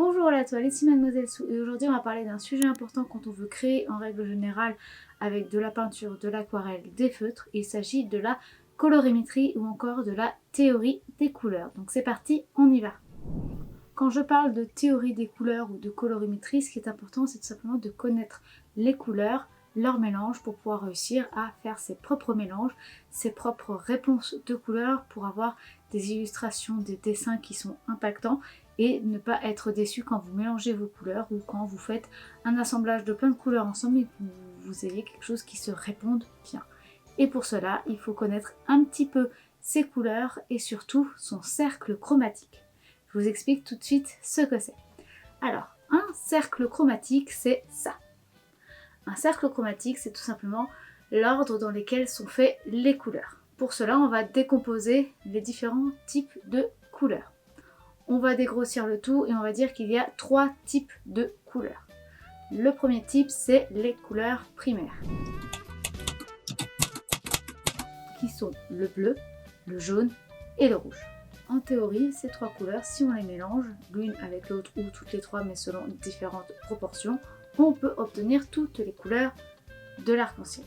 Bonjour à toi, ici Mademoiselle Sou et aujourd'hui on va parler d'un sujet important quand on veut créer en règle générale avec de la peinture, de l'aquarelle, des feutres. Il s'agit de la colorimétrie ou encore de la théorie des couleurs. Donc c'est parti, on y va. Quand je parle de théorie des couleurs ou de colorimétrie, ce qui est important c'est tout simplement de connaître les couleurs, leur mélange pour pouvoir réussir à faire ses propres mélanges, ses propres réponses de couleurs pour avoir des illustrations, des dessins qui sont impactants et ne pas être déçu quand vous mélangez vos couleurs ou quand vous faites un assemblage de plein de couleurs ensemble et que vous ayez quelque chose qui se réponde bien. Et pour cela, il faut connaître un petit peu ses couleurs et surtout son cercle chromatique. Je vous explique tout de suite ce que c'est. Alors, un cercle chromatique, c'est ça. Un cercle chromatique, c'est tout simplement l'ordre dans lequel sont faites les couleurs. Pour cela, on va décomposer les différents types de couleurs. On va dégrossir le tout et on va dire qu'il y a 3 types de couleurs. Le premier type, c'est les couleurs primaires, qui sont le bleu, le jaune et le rouge. En théorie, ces 3 couleurs, si on les mélange, l'une avec l'autre ou toutes les 3, mais selon différentes proportions, on peut obtenir toutes les couleurs de l'arc-en-ciel.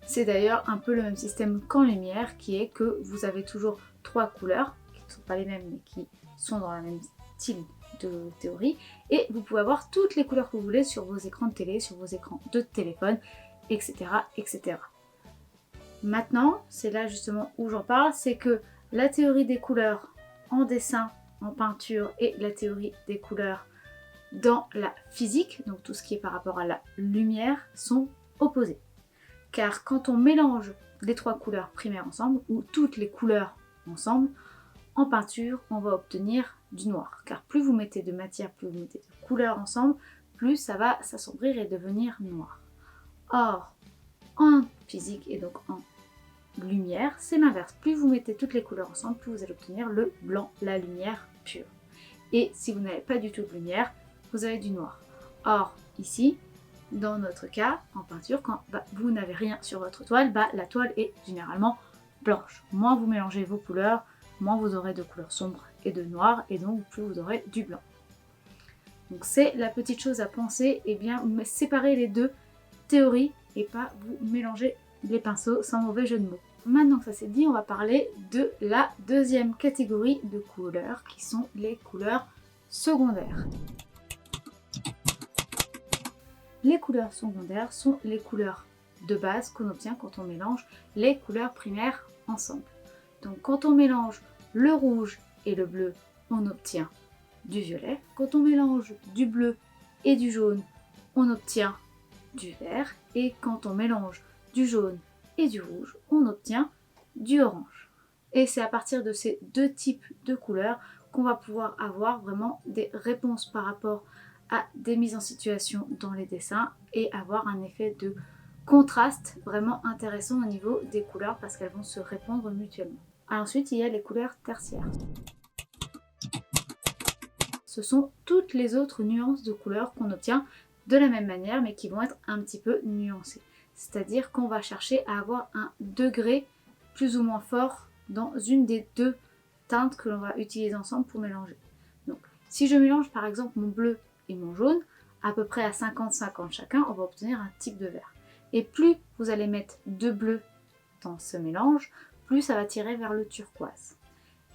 C'est d'ailleurs un peu le même système qu'en lumière, qui est que vous avez toujours 3 couleurs, qui ne sont pas les mêmes, mais qui sont dans la même style de théorie, et vous pouvez avoir toutes les couleurs que vous voulez sur vos écrans de télé, sur vos écrans de téléphone, etc. etc. Maintenant, c'est là justement où j'en parle, c'est que la théorie des couleurs en dessin, en peinture, et la théorie des couleurs dans la physique, donc tout ce qui est par rapport à la lumière, sont opposés. Car quand on mélange les 3 couleurs primaires ensemble, ou toutes les couleurs ensemble, en peinture, on va obtenir du noir. Car plus vous mettez de matière, plus vous mettez de couleurs ensemble, plus ça va s'assombrir et devenir noir. Or, en physique et donc en lumière, c'est l'inverse. Plus vous mettez toutes les couleurs ensemble, plus vous allez obtenir le blanc, la lumière pure. Et si vous n'avez pas du tout de lumière, vous avez du noir. Or, ici, dans notre cas, en peinture, quand vous n'avez rien sur votre toile, la toile est généralement blanche. Moins vous mélangez vos couleurs, moins vous aurez de couleurs sombres et de noir, et donc plus vous aurez du blanc. Donc c'est la petite chose à penser, et bien séparer les deux théories et pas vous mélanger les pinceaux sans mauvais jeu de mots. Maintenant que ça c'est dit, on va parler de la deuxième catégorie de couleurs qui sont les couleurs secondaires. Les couleurs secondaires sont les couleurs de base qu'on obtient quand on mélange les couleurs primaires ensemble. Donc quand on mélange le rouge et le bleu, on obtient du violet. Quand on mélange du bleu et du jaune, on obtient du vert. Et quand on mélange du jaune et du rouge, on obtient du orange. Et c'est à partir de ces 2 types de couleurs qu'on va pouvoir avoir vraiment des réponses par rapport à des mises en situation dans les dessins et avoir un effet de contraste vraiment intéressant au niveau des couleurs parce qu'elles vont se répondre mutuellement. Ensuite, il y a les couleurs tertiaires. Ce sont toutes les autres nuances de couleurs qu'on obtient de la même manière mais qui vont être un petit peu nuancées. C'est-à-dire qu'on va chercher à avoir un degré plus ou moins fort dans une des 2 teintes que l'on va utiliser ensemble pour mélanger. Donc, si je mélange par exemple mon bleu et mon jaune, à peu près à 50-50 chacun, on va obtenir un type de vert. Et plus vous allez mettre de bleu dans ce mélange, plus ça va tirer vers le turquoise.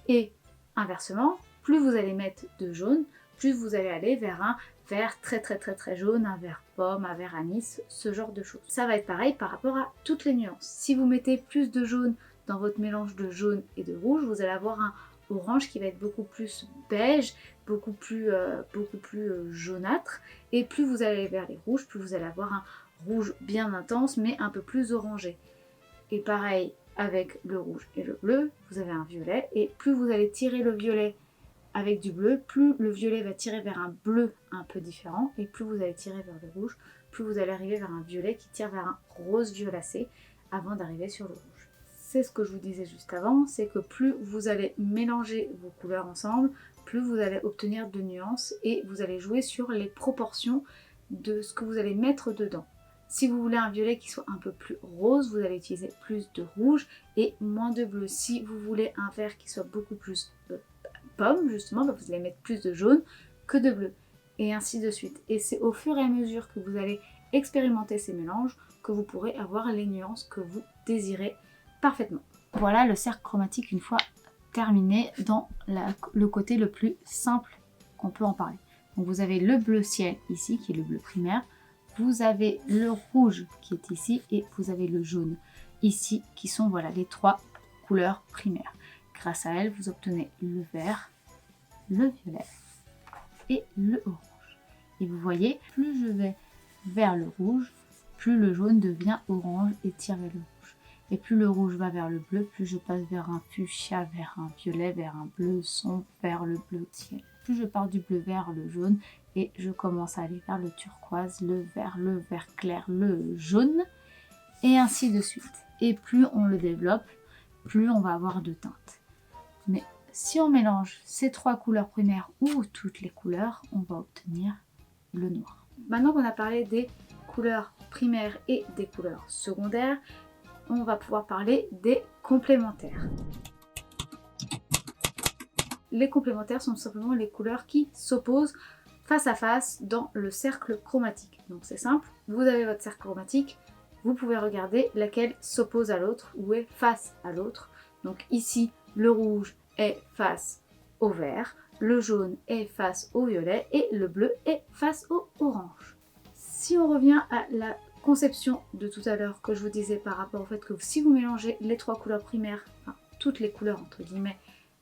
Et inversement, plus vous allez mettre de jaune, plus vous allez aller vers un vert très jaune, un vert pomme, un vert anis, ce genre de choses. Ça va être pareil par rapport à toutes les nuances. Si vous mettez plus de jaune dans votre mélange de jaune et de rouge, vous allez avoir un orange qui va être beaucoup plus beige, beaucoup plus jaunâtre. Et plus vous allez vers les rouges, plus vous allez avoir un rouge bien intense mais un peu plus orangé. Et pareil avec le rouge et le bleu, vous avez un violet. Et plus vous allez tirer le violet avec du bleu, plus le violet va tirer vers un bleu un peu différent, et plus vous allez tirer vers le rouge, plus vous allez arriver vers un violet qui tire vers un rose violacé avant d'arriver sur le rouge. C'est ce que je vous disais juste avant, c'est que plus vous allez mélanger vos couleurs ensemble, plus vous allez obtenir de nuances et vous allez jouer sur les proportions de ce que vous allez mettre dedans. Si vous voulez un violet qui soit un peu plus rose, vous allez utiliser plus de rouge et moins de bleu. Si vous voulez un vert qui soit beaucoup plus pomme, justement, vous allez mettre plus de jaune, que de bleu, et ainsi de suite. Et c'est au fur et à mesure que vous allez expérimenter ces mélanges que vous pourrez avoir les nuances que vous désirez parfaitement. Voilà le cercle chromatique une fois terminé dans le côté le plus simple qu'on peut en parler. Donc vous avez le bleu ciel ici qui est le bleu primaire, vous avez le rouge qui est ici et vous avez le jaune ici qui sont voilà les trois couleurs primaires. Grâce à elles vous obtenez le vert, le violet et le orange. Et vous voyez, plus je vais vers le rouge, plus le jaune devient orange et tire vers le rouge. Et plus le rouge va vers le bleu, plus je passe vers un fuchsia, vers un violet, vers un bleu sombre, vers le bleu ciel. Plus je pars du bleu vers le jaune et je commence à aller vers le turquoise, le vert clair, le jaune et ainsi de suite. Et plus on le développe, plus on va avoir de teintes. Mais si on mélange ces trois couleurs primaires ou toutes les couleurs, on va obtenir le noir. Maintenant qu'on a parlé des couleurs primaires et des couleurs secondaires, on va pouvoir parler des complémentaires. Les complémentaires sont simplement les couleurs qui s'opposent face à face dans le cercle chromatique. Donc c'est simple, vous avez votre cercle chromatique, vous pouvez regarder laquelle s'oppose à l'autre ou est face à l'autre. Donc ici, le rouge est face au vert, le jaune est face au violet et le bleu est face au orange. Si on revient à la conception de tout à l'heure que je vous disais par rapport au fait que si vous mélangez les trois couleurs primaires, enfin toutes les couleurs entre guillemets,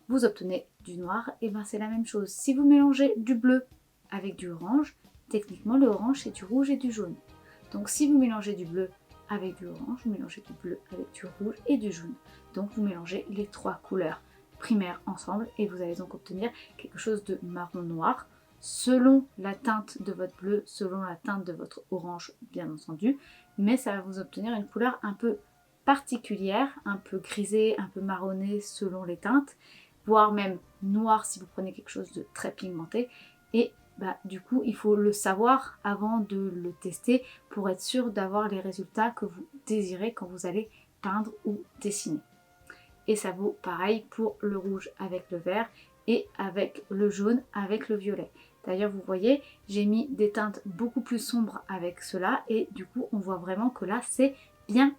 vous obtenez du noir, et bien c'est la même chose. Si vous mélangez du bleu avec du orange, techniquement le orange c'est du rouge et du jaune. Donc si vous mélangez du bleu avec du orange, vous mélangez du bleu avec du rouge et du jaune. Donc vous mélangez les trois couleurs primaires ensemble et vous allez donc obtenir quelque chose de marron noir selon la teinte de votre bleu, selon la teinte de votre orange bien entendu, mais ça va vous obtenir une couleur un peu particulière, un peu grisée, un peu marronnée selon les teintes, voire même noir si vous prenez quelque chose de très pigmenté. Et du coup il faut le savoir avant de le tester pour être sûr d'avoir les résultats que vous désirez quand vous allez peindre ou dessiner. Et ça vaut pareil pour le rouge avec le vert et avec le jaune avec le violet. D'ailleurs vous voyez, j'ai mis des teintes beaucoup plus sombres avec cela et du coup on voit vraiment que là c'est bien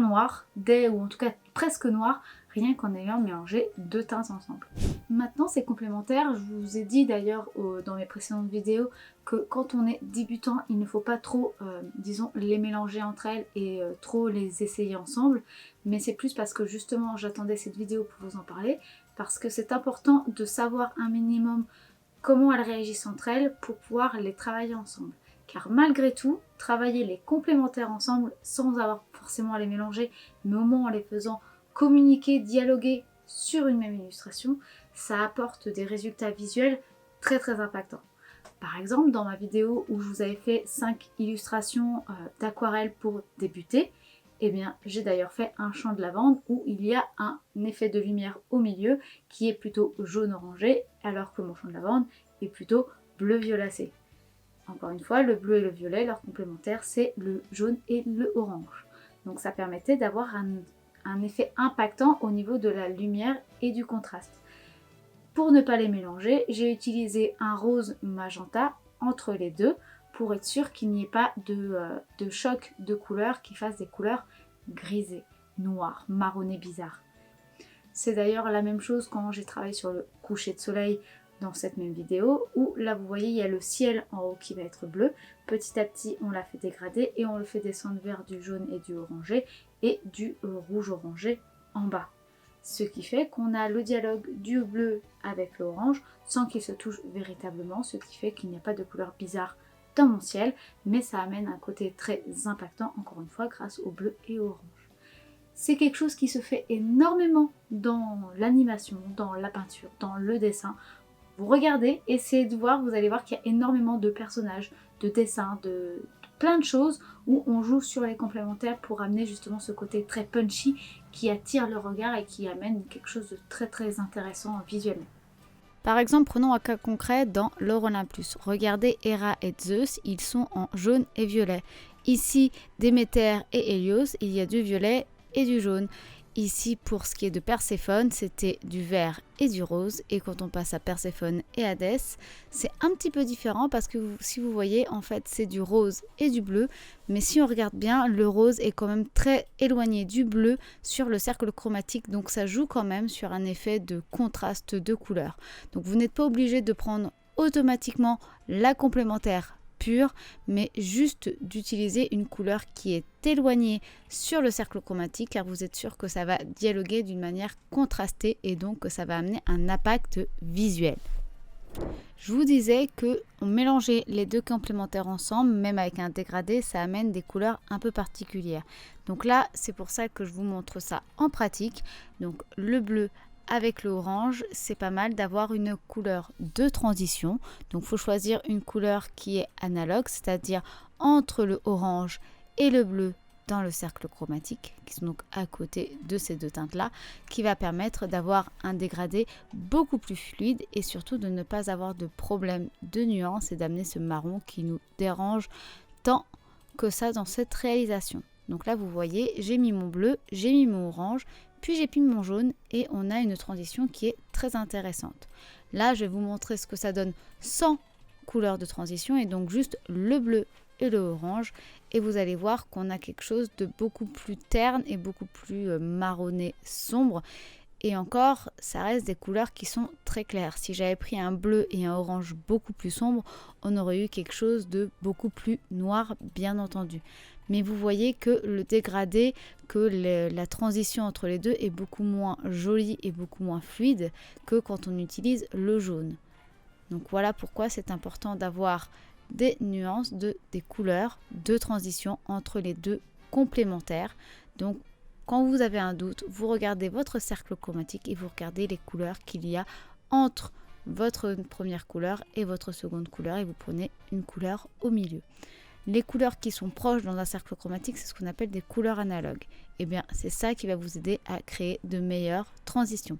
noir, ou en tout cas presque noir, rien qu'en ayant mélangé deux teintes ensemble. Maintenant c'est complémentaire, je vous ai dit d'ailleurs dans mes précédentes vidéos que quand on est débutant il ne faut pas trop disons les mélanger entre elles et trop les essayer ensemble, mais c'est plus parce que justement j'attendais cette vidéo pour vous en parler, parce que c'est important de savoir un minimum comment elles réagissent entre elles pour pouvoir les travailler ensemble. Car malgré tout, travailler les complémentaires ensemble sans avoir forcément à les mélanger, mais au moins en les faisant communiquer, dialoguer sur une même illustration, ça apporte des résultats visuels très impactants. Par exemple, dans ma vidéo où je vous avais fait 5 illustrations d'aquarelle pour débuter, eh bien j'ai d'ailleurs fait un champ de lavande où il y a un effet de lumière au milieu qui est plutôt jaune orangé, alors que mon champ de lavande est plutôt bleu violacé. Encore une fois, le bleu et le violet, leur complémentaire, c'est le jaune et le orange. Donc ça permettait d'avoir un effet impactant au niveau de la lumière et du contraste. Pour ne pas les mélanger, j'ai utilisé un rose magenta entre les deux pour être sûr qu'il n'y ait pas de choc de couleurs qui fassent des couleurs grisées, noires, marronnées bizarres. C'est d'ailleurs la même chose quand j'ai travaillé sur le coucher de soleil dans cette même vidéo, où là vous voyez il y a le ciel en haut qui va être bleu, petit à petit on l'a fait dégrader et on le fait descendre vers du jaune et du orangé et du rouge orangé en bas. Ce qui fait qu'on a le dialogue du bleu avec l'orange sans qu'il se touche véritablement, ce qui fait qu'il n'y a pas de couleur bizarre dans mon ciel, mais ça amène un côté très impactant encore une fois grâce au bleu et au orange. C'est quelque chose qui se fait énormément dans l'animation, dans la peinture, dans le dessin. Vous regardez, essayez de voir, vous allez voir qu'il y a énormément de personnages, de dessins, de plein de choses où on joue sur les complémentaires pour amener justement ce côté très punchy qui attire le regard et qui amène quelque chose de très intéressant visuellement. Par exemple, prenons un cas concret dans Lore Olympus. Regardez Héra et Zeus, ils sont en jaune et violet. Ici, Déméter et Hélios, il y a du violet et du jaune. Ici, pour ce qui est de Perséphone, c'était du vert et du rose. Et quand on passe à Perséphone et Hadès, c'est un petit peu différent parce que si vous voyez, en fait, c'est du rose et du bleu. Mais si on regarde bien, le rose est quand même très éloigné du bleu sur le cercle chromatique. Donc ça joue quand même sur un effet de contraste de couleurs. Donc vous n'êtes pas obligé de prendre automatiquement la complémentaire pure, mais juste d'utiliser une couleur qui est éloignée sur le cercle chromatique car vous êtes sûr que ça va dialoguer d'une manière contrastée et donc que ça va amener un impact visuel. Je vous disais que on mélangeait les deux complémentaires ensemble, même avec un dégradé, ça amène des couleurs un peu particulières. Donc là, c'est pour ça que je vous montre ça en pratique. Donc le bleu avec le orange, c'est pas mal d'avoir une couleur de transition. Donc il faut choisir une couleur qui est analogue, c'est-à-dire entre le orange et le bleu dans le cercle chromatique, qui sont donc à côté de ces deux teintes-là, qui va permettre d'avoir un dégradé beaucoup plus fluide et surtout de ne pas avoir de problème de nuance et d'amener ce marron qui nous dérange tant que ça dans cette réalisation. Donc là, vous voyez, j'ai mis mon bleu, j'ai mis mon orange, puis j'ai mis mon jaune et on a une transition qui est très intéressante. Là, je vais vous montrer ce que ça donne sans couleur de transition et donc juste le bleu et le orange et vous allez voir qu'on a quelque chose de beaucoup plus terne et beaucoup plus marronné sombre et encore ça reste des couleurs qui sont très claires. Si j'avais pris un bleu et un orange beaucoup plus sombre, on aurait eu quelque chose de beaucoup plus noir bien entendu. Mais vous voyez que le dégradé, que la transition entre les deux est beaucoup moins jolie et beaucoup moins fluide que quand on utilise le jaune. Donc voilà pourquoi c'est important d'avoir des nuances, des couleurs de transition entre les deux complémentaires. Donc quand vous avez un doute, vous regardez votre cercle chromatique et vous regardez les couleurs qu'il y a entre votre première couleur et votre seconde couleur et vous prenez une couleur au milieu. Les couleurs qui sont proches dans un cercle chromatique, c'est ce qu'on appelle des couleurs analogues. Et bien, c'est ça qui va vous aider à créer de meilleures transitions.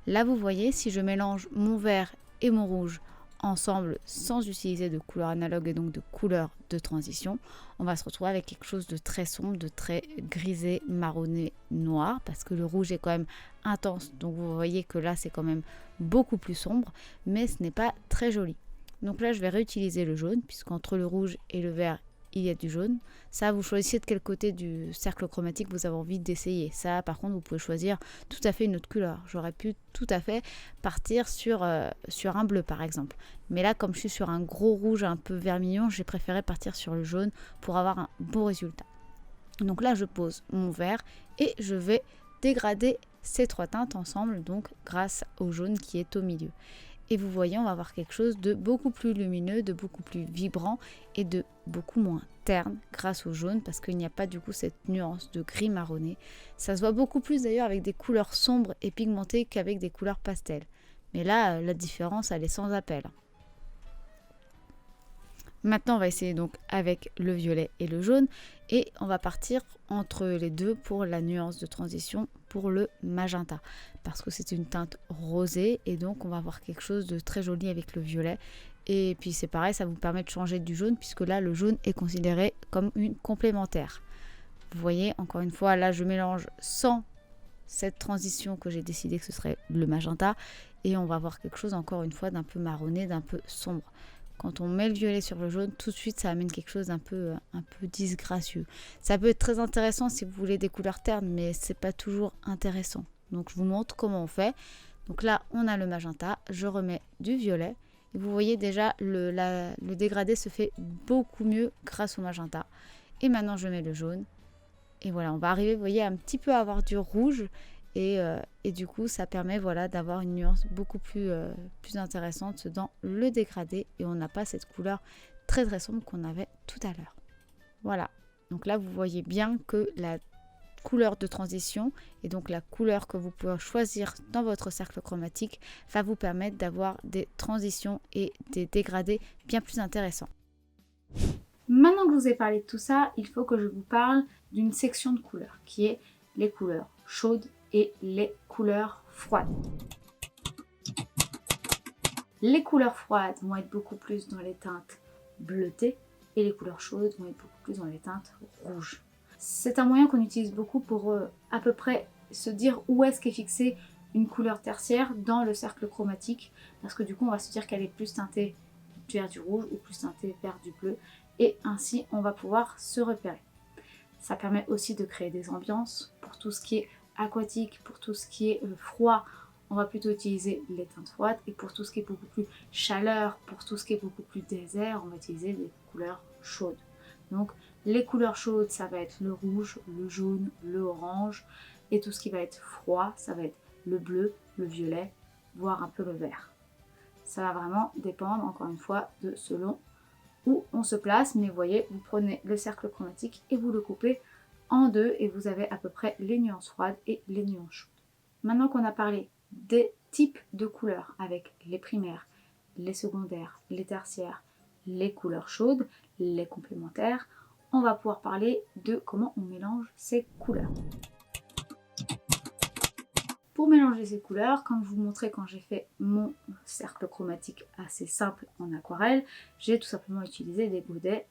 Là, vous voyez, si je mélange mon vert et mon rouge ensemble sans utiliser de couleurs analogues et donc de couleurs de transition, on va se retrouver avec quelque chose de très sombre, de très grisé, marronné, noir, parce que le rouge est quand même intense. Donc, vous voyez que là, c'est quand même beaucoup plus sombre, mais ce n'est pas très joli. Donc là, je vais réutiliser le jaune, puisqu'entre le rouge et le vert, il y a du jaune. Ça, vous choisissez de quel côté du cercle chromatique vous avez envie d'essayer. Ça, par contre, vous pouvez choisir tout à fait une autre couleur. J'aurais pu tout à fait partir sur un bleu, par exemple. Mais là, comme je suis sur un gros rouge un peu vermillon, j'ai préféré partir sur le jaune pour avoir un bon résultat. Donc là, je pose mon vert et je vais dégrader ces trois teintes ensemble, donc grâce au jaune qui est au milieu. Et vous voyez, on va avoir quelque chose de beaucoup plus lumineux, de beaucoup plus vibrant et de beaucoup moins terne grâce au jaune parce qu'il n'y a pas du coup cette nuance de gris marronné. Ça se voit beaucoup plus d'ailleurs avec des couleurs sombres et pigmentées qu'avec des couleurs pastel. Mais là, la différence, elle est sans appel. Maintenant, on va essayer donc avec le violet et le jaune et on va partir entre les deux pour la nuance de transition pour le magenta parce que c'est une teinte rosée et donc on va avoir quelque chose de très joli avec le violet et puis c'est pareil, ça vous permet de changer du jaune puisque là le jaune est considéré comme une complémentaire. Vous voyez, encore une fois, là je mélange sans cette transition que j'ai décidé que ce serait le magenta et on va avoir quelque chose encore une fois d'un peu marronné, d'un peu sombre. Quand on met le violet sur le jaune, tout de suite, ça amène quelque chose d'un peu disgracieux. Ça peut être très intéressant si vous voulez des couleurs ternes, mais c'est pas toujours intéressant. Donc, je vous montre comment on fait. Donc là, on a le magenta. Je remets du violet. Et vous voyez déjà, le dégradé se fait beaucoup mieux grâce au magenta. Et maintenant, je mets le jaune. Et voilà, on va arriver, vous voyez, un petit peu à avoir du rouge. Et du coup, ça permet voilà, d'avoir une nuance beaucoup plus intéressante dans le dégradé. Et on n'a pas cette couleur très très sombre qu'on avait tout à l'heure. Voilà. Donc là, vous voyez bien que la couleur de transition et donc la couleur que vous pouvez choisir dans votre cercle chromatique va vous permettre d'avoir des transitions et des dégradés bien plus intéressants. Maintenant que je vous ai parlé de tout ça, il faut que je vous parle d'une section de couleurs qui est les couleurs chaudes et les couleurs froides. Les couleurs froides vont être beaucoup plus dans les teintes bleutées et les couleurs chaudes vont être beaucoup plus dans les teintes rouges. C'est un moyen qu'on utilise beaucoup pour à peu près se dire où est-ce qu'est fixée une couleur tertiaire dans le cercle chromatique, parce que du coup on va se dire qu'elle est plus teintée vers du rouge ou plus teintée vers du bleu, et ainsi on va pouvoir se repérer. Ça permet aussi de créer des ambiances. Pour tout ce qui est aquatique, pour tout ce qui est froid, on va plutôt utiliser les teintes froides, et pour tout ce qui est beaucoup plus chaleur, pour tout ce qui est beaucoup plus désert, on va utiliser des couleurs chaudes. Donc les couleurs chaudes, ça va être le rouge, le jaune, le orange, et tout ce qui va être froid, ça va être le bleu, le violet, voire un peu le vert. Ça va vraiment dépendre, encore une fois, de selon où on se place, mais vous voyez, vous prenez le cercle chromatique et vous le coupez en deux, et vous avez à peu près les nuances froides et les nuances chaudes. Maintenant qu'on a parlé des types de couleurs avec les primaires, les secondaires, les tertiaires, les couleurs chaudes, les complémentaires, on va pouvoir parler de comment on mélange ces couleurs. Pour mélanger ces couleurs, comme je vous montrais quand j'ai fait mon cercle chromatique assez simple en aquarelle, j'ai tout simplement utilisé des godets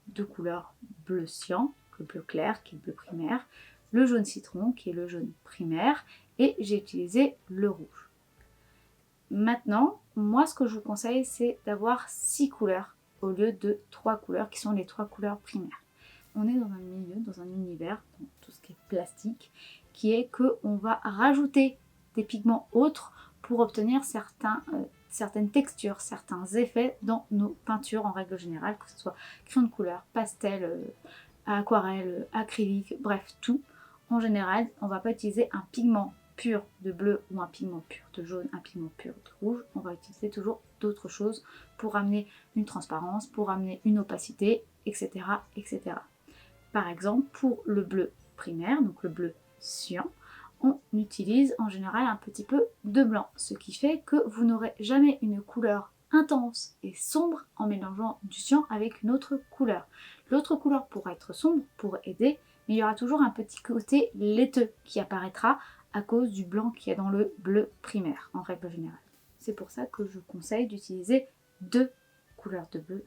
de couleur bleu cyan, le bleu clair qui est le bleu primaire, le jaune citron qui est le jaune primaire, et j'ai utilisé le rouge. Maintenant, moi ce que je vous conseille, c'est d'avoir 6 couleurs au lieu de 3 couleurs qui sont les 3 couleurs primaires. On est dans un milieu, dans un univers, dans tout ce qui est plastique, qui est qu'on va rajouter des pigments autres pour obtenir certaines textures, certains effets dans nos peintures en règle générale, que ce soit crayon de couleur, pastel, aquarelle, acrylique, bref tout. En général, on ne va pas utiliser un pigment pur de bleu ou un pigment pur de jaune, un pigment pur de rouge. On va utiliser toujours d'autres choses pour amener une transparence, pour amener une opacité, etc., etc. Par exemple, pour le bleu primaire, donc le bleu cyan, on utilise en général un petit peu de blanc, ce qui fait que vous n'aurez jamais une couleur intense et sombre en mélangeant du cyan avec une autre couleur. L'autre couleur pourra être sombre pour aider, mais il y aura toujours un petit côté laiteux qui apparaîtra à cause du blanc qui est dans le bleu primaire en règle générale. C'est pour ça que je conseille d'utiliser 2 couleurs de bleu.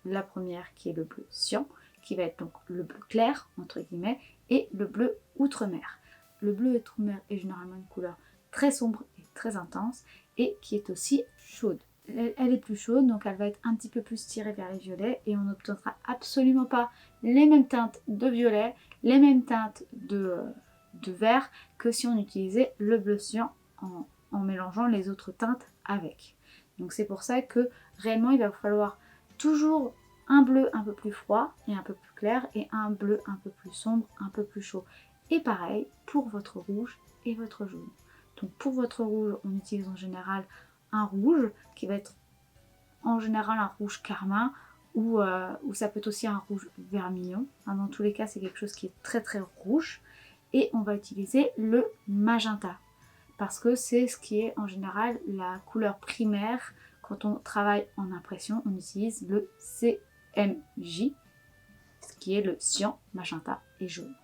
La première qui est le bleu cyan, qui va être donc le bleu clair entre guillemets, et le bleu outre-mer. Le bleu outre-mer est généralement une couleur très sombre et très intense, et qui est aussi chaude. Elle est plus chaude, donc elle va être un petit peu plus tirée vers les violets, et on n'obtiendra absolument pas les mêmes teintes de violet, les mêmes teintes de vert que si on utilisait le bleu cyan en mélangeant les autres teintes avec. Donc c'est pour ça que réellement il va falloir toujours un bleu un peu plus froid et un peu plus clair, et un bleu un peu plus sombre, un peu plus chaud. Et pareil pour votre rouge et votre jaune. Donc pour votre rouge, on utilise en général un rouge qui va être en général un rouge carmin, ou ça peut être aussi un rouge vermillon. Dans tous les cas, c'est quelque chose qui est très très rouge. Et on va utiliser le magenta, parce que c'est ce qui est en général la couleur primaire. Quand on travaille en impression, on utilise le CMJ, ce qui est le cyan, magenta et jaune.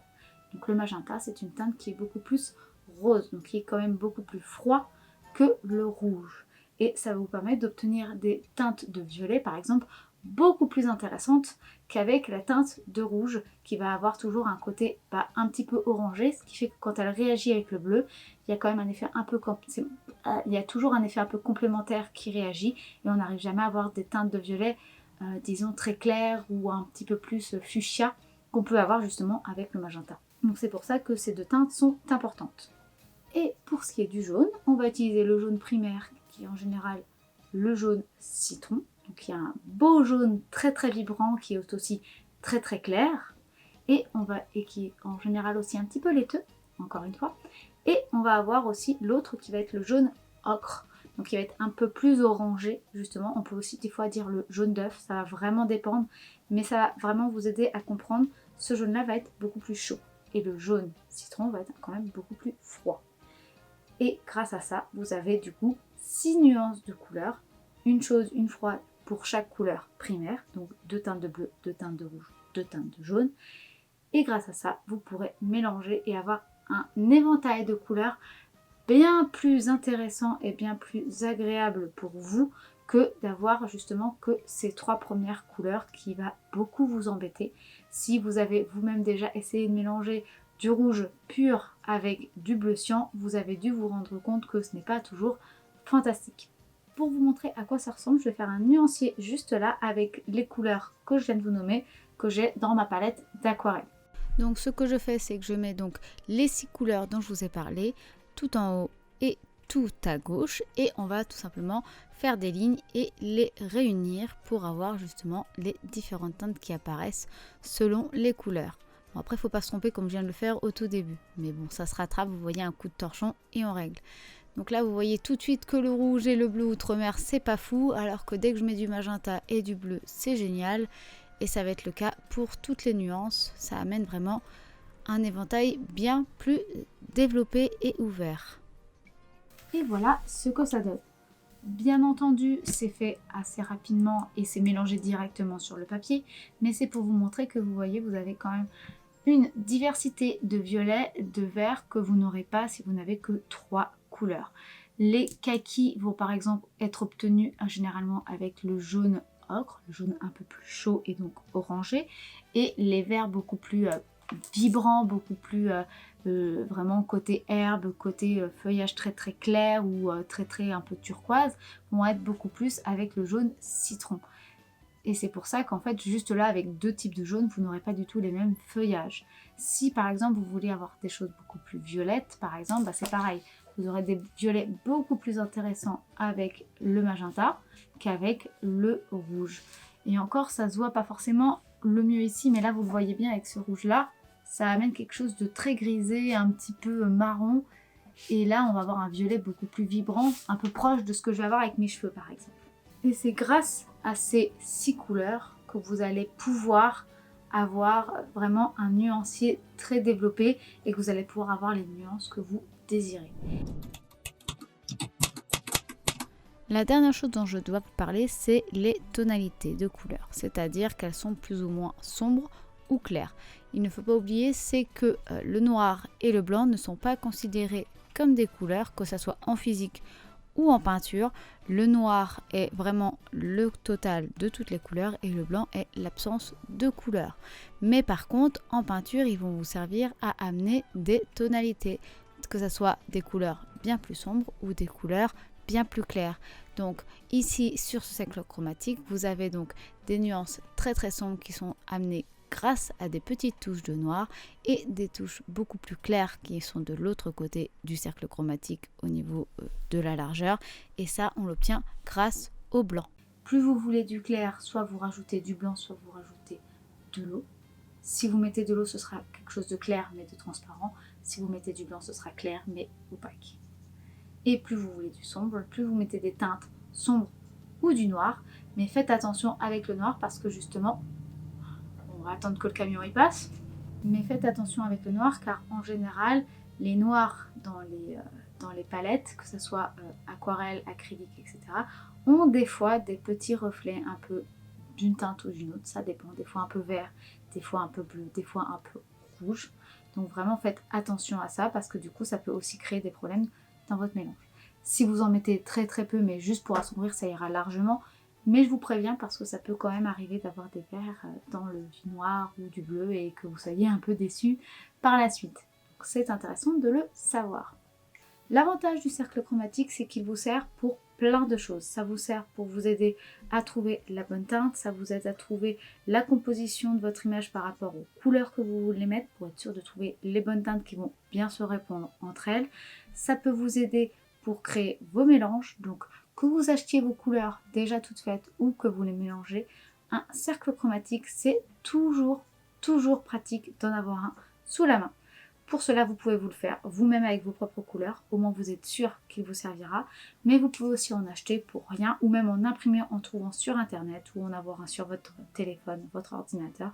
Donc le magenta, c'est une teinte qui est beaucoup plus rose, donc qui est quand même beaucoup plus froid que le rouge. Et ça va vous permettre d'obtenir des teintes de violet, par exemple, beaucoup plus intéressantes qu'avec la teinte de rouge, qui va avoir toujours un côté un petit peu orangé, ce qui fait que quand elle réagit avec le bleu, il y a quand même un effet un peu il y a toujours un effet un peu complémentaire qui réagit, et on n'arrive jamais à avoir des teintes de violet disons très claires ou un petit peu plus fuchsia qu'on peut avoir justement avec le magenta. Donc c'est pour ça que ces 2 teintes sont importantes. Et pour ce qui est du jaune, on va utiliser le jaune primaire, qui est en général le jaune citron. Donc il y a un beau jaune très très vibrant qui est aussi très très clair, et qui est en général aussi un petit peu laiteux, encore une fois. Et on va avoir aussi l'autre qui va être le jaune ocre, donc il va être un peu plus orangé justement. On peut aussi des fois dire le jaune d'œuf, ça va vraiment dépendre, mais ça va vraiment vous aider à comprendre. Ce jaune là va être beaucoup plus chaud, et le jaune citron va être quand même beaucoup plus froid. Et grâce à ça, vous avez du coup 6 nuances de couleurs, une chaude, une froide pour chaque couleur primaire, donc 2 teintes de bleu, 2 teintes de rouge, 2 teintes de jaune. Et grâce à ça, vous pourrez mélanger et avoir un éventail de couleurs bien plus intéressant et bien plus agréable pour vous que d'avoir justement que ces 3 premières couleurs, qui va beaucoup vous embêter. Si vous avez vous-même déjà essayé de mélanger du rouge pur avec du bleu cyan, vous avez dû vous rendre compte que ce n'est pas toujours fantastique. Pour vous montrer à quoi ça ressemble, je vais faire un nuancier juste là avec les couleurs que je viens de vous nommer, que j'ai dans ma palette d'aquarelle. Donc ce que je fais, c'est que je mets donc les 6 couleurs dont je vous ai parlé, tout en haut et tout à gauche, et on va tout simplement faire des lignes et les réunir pour avoir justement les différentes teintes qui apparaissent selon les couleurs. Bon, après, il ne faut pas se tromper comme je viens de le faire au tout début, mais bon, ça se rattrape, vous voyez, un coup de torchon et on règle. Donc là, vous voyez tout de suite que le rouge et le bleu outre-mer, c'est pas fou, alors que dès que je mets du magenta et du bleu, c'est génial. Et ça va être le cas pour toutes les nuances. Ça amène vraiment un éventail bien plus développé et ouvert. Et voilà ce que ça donne. Bien entendu, c'est fait assez rapidement et c'est mélangé directement sur le papier, mais c'est pour vous montrer que vous voyez, vous avez quand même une diversité de violets, de verts que vous n'aurez pas si vous n'avez que 3 couleurs. Les kakis vont par exemple être obtenus généralement avec le jaune ocre, le jaune un peu plus chaud et donc orangé, et les verts beaucoup plus vibrants, beaucoup plus vraiment côté herbe, côté feuillage très très clair ou très un peu turquoise, vont être beaucoup plus avec le jaune citron. Et c'est pour ça qu'en fait, juste là, avec 2 types de jaune, vous n'aurez pas du tout les mêmes feuillages. Si par exemple, vous voulez avoir des choses beaucoup plus violettes, par exemple, bah, c'est pareil. Vous aurez des violets beaucoup plus intéressants avec le magenta qu'avec le rouge. Et encore, ça se voit pas forcément le mieux ici, mais là, vous le voyez bien avec ce rouge-là, ça amène quelque chose de très grisé, un petit peu marron. Et là, on va avoir un violet beaucoup plus vibrant, un peu proche de ce que je vais avoir avec mes cheveux, par exemple. Et c'est grâce à ces 6 couleurs que vous allez pouvoir avoir vraiment un nuancier très développé et que vous allez pouvoir avoir les nuances que vous désirez. La dernière chose dont je dois vous parler, c'est les tonalités de couleurs, c'est-à-dire qu'elles sont plus ou moins sombres ou claires. Il ne faut pas oublier, c'est que le noir et le blanc ne sont pas considérés comme des couleurs, que ce soit en physique ou en peinture. Le noir est vraiment le total de toutes les couleurs et le blanc est l'absence de couleurs. Mais par contre, en peinture, ils vont vous servir à amener des tonalités, que ce soit des couleurs bien plus sombres ou des couleurs bien plus claires. Donc ici, sur ce cercle chromatique, vous avez donc des nuances très très sombres qui sont amenées grâce à des petites touches de noir et des touches beaucoup plus claires qui sont de l'autre côté du cercle chromatique au niveau de la largeur, et ça on l'obtient grâce au blanc. Plus vous voulez du clair, soit vous rajoutez du blanc, soit vous rajoutez de l'eau. Si vous mettez de l'eau, ce sera quelque chose de clair mais de transparent. Si vous mettez du blanc, ce sera clair mais opaque. Et plus vous voulez du sombre, plus vous mettez des teintes sombres ou du noir, mais faites attention avec le noir parce que justement, on va attendre que le camion y passe, mais faites attention avec le noir car en général, les noirs dans les palettes, que ce soit aquarelle, acrylique, etc., ont des fois des petits reflets un peu d'une teinte ou d'une autre, ça dépend, des fois un peu vert, des fois un peu bleu, des fois un peu rouge. Donc vraiment faites attention à ça parce que du coup ça peut aussi créer des problèmes dans votre mélange. Si vous en mettez très peu mais juste pour assombrir, ça ira largement. Mais je vous préviens parce que ça peut quand même arriver d'avoir des verts dans du noir ou du bleu et que vous soyez un peu déçus par la suite. Donc c'est intéressant de le savoir. L'avantage du cercle chromatique, c'est qu'il vous sert pour plein de choses. Ça vous sert pour vous aider à trouver la bonne teinte, ça vous aide à trouver la composition de votre image par rapport aux couleurs que vous voulez mettre pour être sûr de trouver les bonnes teintes qui vont bien se répondre entre elles. Ça peut vous aider pour créer vos mélanges, donc que vous achetiez vos couleurs déjà toutes faites ou que vous les mélangez, un cercle chromatique, c'est toujours pratique d'en avoir un sous la main. Pour cela, vous pouvez vous le faire vous-même avec vos propres couleurs, au moins vous êtes sûr qu'il vous servira, mais vous pouvez aussi en acheter pour rien ou même en imprimer en trouvant sur internet ou en avoir un sur votre téléphone, votre ordinateur,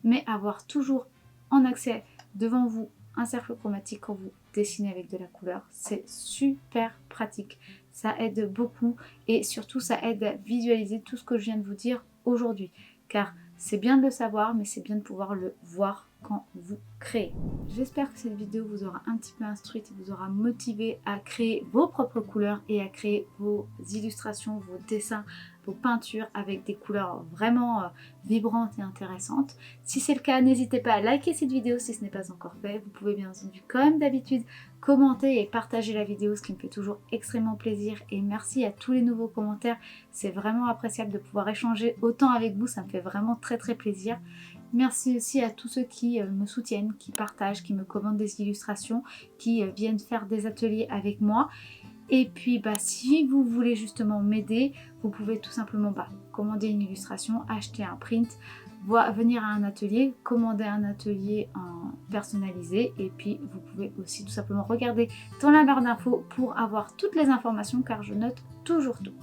mais avoir toujours en accès devant vous un cercle chromatique quand vous dessinez avec de la couleur, c'est super pratique. Ça aide beaucoup et surtout ça aide à visualiser tout ce que je viens de vous dire aujourd'hui, car c'est bien de le savoir, mais c'est bien de pouvoir le voir quand vous créez. J'espère que cette vidéo vous aura un petit peu instruite et vous aura motivé à créer vos propres couleurs et à créer vos illustrations, vos dessins vos peintures avec des couleurs vraiment vibrantes et intéressantes. Si c'est le cas, n'hésitez pas à liker cette vidéo si ce n'est pas encore fait. Vous pouvez bien entendu, comme d'habitude, commenter et partager la vidéo, ce qui me fait toujours extrêmement plaisir. Et merci à tous les nouveaux commentaires, c'est vraiment appréciable de pouvoir échanger autant avec vous, ça me fait vraiment très plaisir. Merci aussi à tous ceux qui me soutiennent, qui partagent, qui me commandent des illustrations, qui viennent faire des ateliers avec moi. Et puis si vous voulez justement m'aider, vous pouvez tout simplement commander une illustration, acheter un print, venir à un atelier, commander un atelier personnalisé, et puis vous pouvez aussi tout simplement regarder dans la barre d'infos pour avoir toutes les informations car je note toujours tout.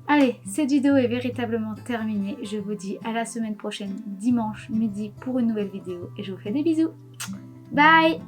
Allez, cette vidéo est véritablement terminée. Je vous dis à la semaine prochaine, dimanche midi, pour une nouvelle vidéo et je vous fais des bisous. Bye!